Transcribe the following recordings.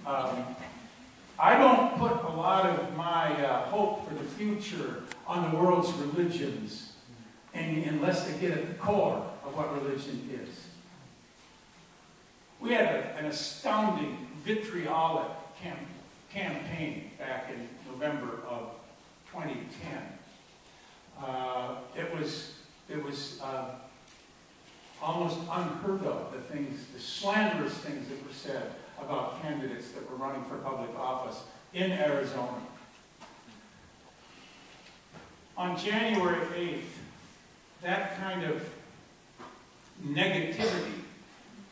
I don't put a lot of my hope for the future on the world's religions, unless they get at the core of what religion is. We had an astounding vitriolic campaign back in November of 2010. It was almost unheard of, the slanderous things that were said about candidates that were running for public office in Arizona. On January 8th, that kind of negativity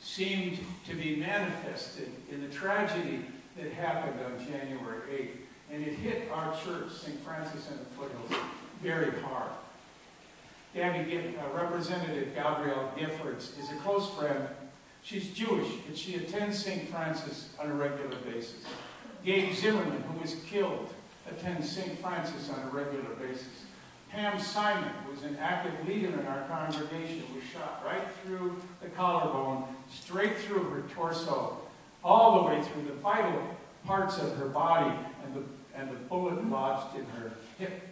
seemed to be manifested in the tragedy that happened on January 8th. And it hit our church, St. Francis and the Foothills, very hard. Representative Gabrielle Giffords is a close friend. She's Jewish, but she attends St. Francis on a regular basis. Gabe Zimmerman, who was killed, attends St. Francis on a regular basis. Pam Simon, who was an active leader in our congregation, was shot right through the collarbone, straight through her torso, all the way through the vital parts of her body, and the bullet lodged in her hip.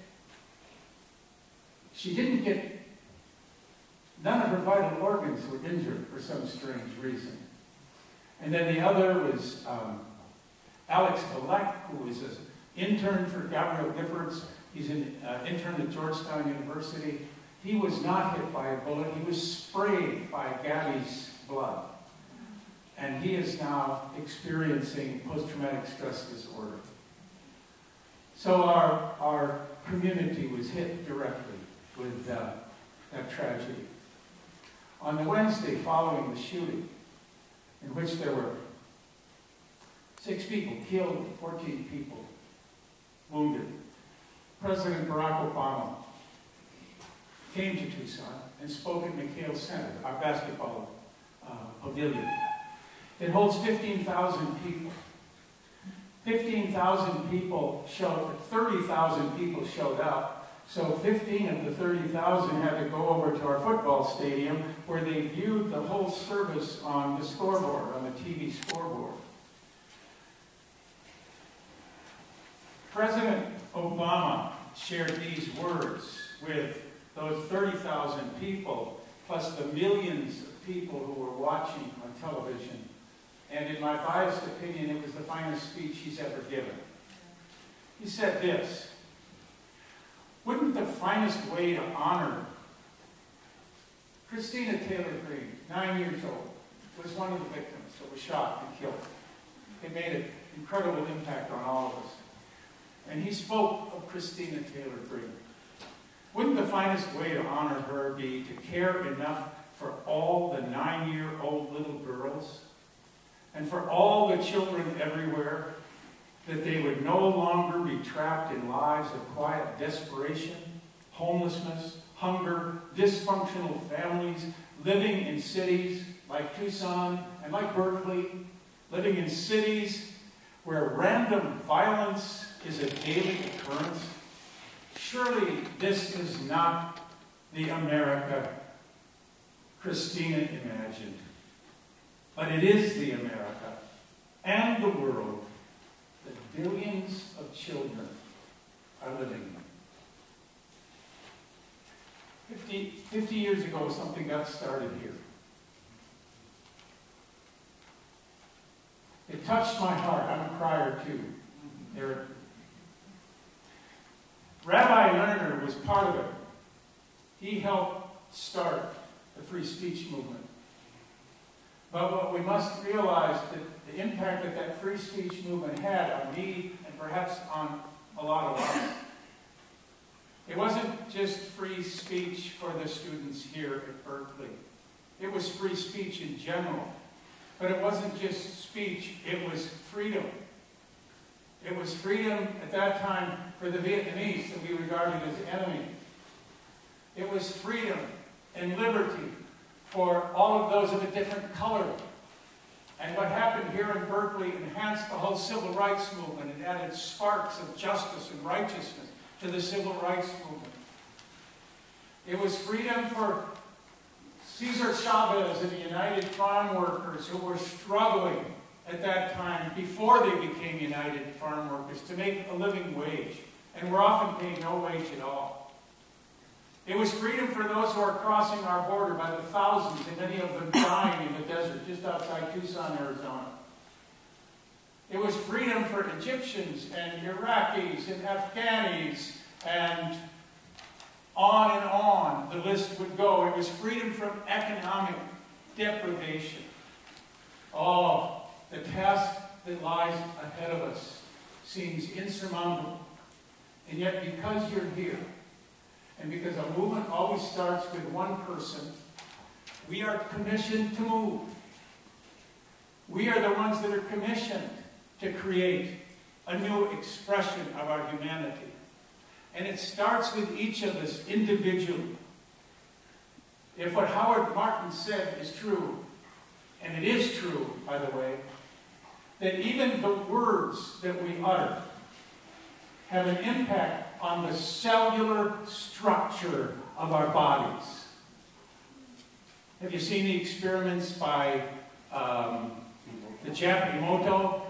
She didn't get, none of her vital organs were injured for some strange reason. And then the other was Alex Valek, who was an intern for Gabrielle Giffords. He's an intern at Georgetown University. He was not hit by a bullet. He was sprayed by Gabby's blood. And he is now experiencing post-traumatic stress disorder. So our community was hit directly with that tragedy. On the Wednesday following the shooting, in which there were 6 people killed, 14 people wounded, President Barack Obama came to Tucson and spoke at McHale Center, our basketball pavilion. It holds 15,000 people. 15,000 people showed, 30,000 people showed up. So 15 of the 30,000 had to go over to our football stadium where they viewed the whole service on the scoreboard, on the TV scoreboard. President Obama shared these words with those 30,000 people, plus the millions of people who were watching on television. And in my biased opinion, it was the finest speech he's ever given. He said this: wouldn't the finest way to honor Christina Taylor Greene, 9 years old, was one of the victims that was shot and killed. It made an incredible impact on all of us. And he spoke of Christina Taylor Greene. Wouldn't the finest way to honor her be to care enough for all the 9-year-old little girls and for all the children everywhere that they would no longer be trapped in lives of quiet desperation, homelessness, hunger, dysfunctional families, living in cities like Tucson and like Berkeley, living in cities where random violence is a daily occurrence? Surely this is not the America Christina imagined, but it is the America and the world that billions of children are living in. 50 years ago, something got started here. It touched my heart. I'm a crier too, Eric. Rabbi Lerner was part of it. He helped start the free speech movement. But what we must realize that the impact that that free speech movement had on me and perhaps on a lot of us, it wasn't just free speech for the students here at Berkeley. It was free speech in general. But it wasn't just speech, it was freedom. It was freedom at that time for the Vietnamese that we regarded as enemy. It was freedom and liberty for all of those of a different color. And what happened here in Berkeley enhanced the whole civil rights movement and added sparks of justice and righteousness to the civil rights movement. It was freedom for Cesar Chavez and the United Farm Workers who were struggling at that time, before they became United Farm Workers, to make a living wage. And were often paid no wage at all. It was freedom for those who are crossing our border by the thousands, and many of them dying in the desert just outside Tucson, Arizona. It was freedom for Egyptians and Iraqis and Afghanis, and on the list would go. It was freedom from economic deprivation. Oh, the task that lies ahead of us seems insurmountable. And yet, because you're here, and because a movement always starts with one person, we are commissioned to move. We are the ones that are commissioned to create a new expression of our humanity. And it starts with each of us individually. If what Howard Martin said is true, and it is true, by the way, that even the words that we utter have an impact on the cellular structure of our bodies. Have you seen the experiments by the Japanimoto,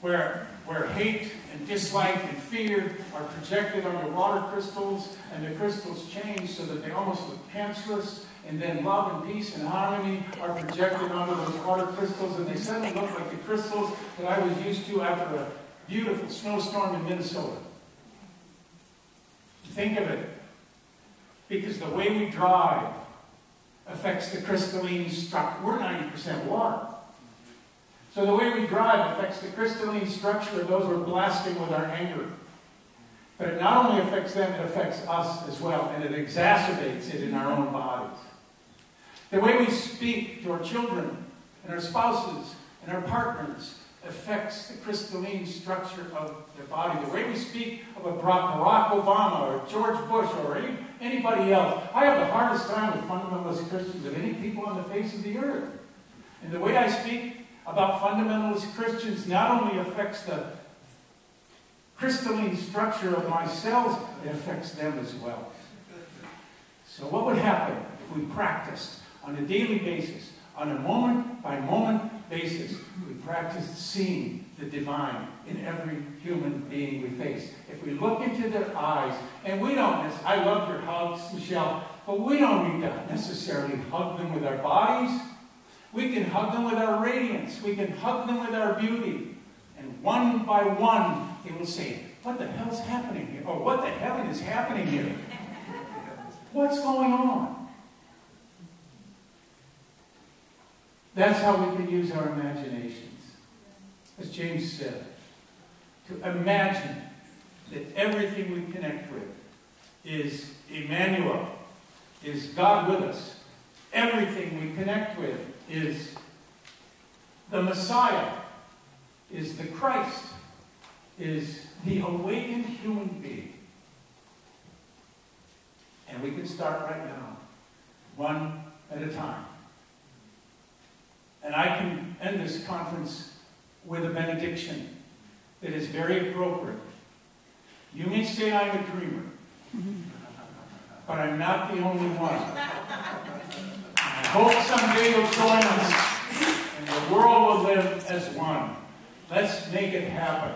where hate and dislike and fear are projected onto water crystals, and the crystals change so that they almost look cancerous, and then love and peace and harmony are projected onto those water crystals, and they suddenly look like the crystals that I was used to after a beautiful snowstorm in Minnesota. Think of it. Because the way we drive affects the crystalline structure. We're 90% water. So the way we drive affects the crystalline structure of those we're blasting with our anger. But it not only affects them, it affects us as well, and it exacerbates it in our own bodies. The way we speak to our children and our spouses and our partners affects the crystalline structure of their body. The way we speak of a Barack Obama or George Bush or anybody else. I have the hardest time with fundamentalist Christians of any people on the face of the earth. And the way I speak about fundamentalist Christians not only affects the crystalline structure of my cells, it affects them as well. So what would happen if we practiced on a daily basis, on a moment-by-moment basis, we practiced seeing the divine in every human being we face? If we look into their eyes, and we don't, I love your hugs, Michelle, but we don't need to necessarily hug them with our bodies. We can hug them with our radiance. We can hug them with our beauty. And one by one, they will say, what the hell's happening here? Or what the heaven is happening here? What's going on? That's how we can use our imaginations. As James said, to imagine that everything we connect with is Emmanuel, is God with us. Everything we connect with is the Messiah, is the Christ, is the awakened human being. And we can start right now, one at a time. And I can end this conference with a benediction that is very appropriate. You may say I'm a dreamer, but I'm not the only one. I hope someday you'll join us, and the world will live as one. Let's make it happen.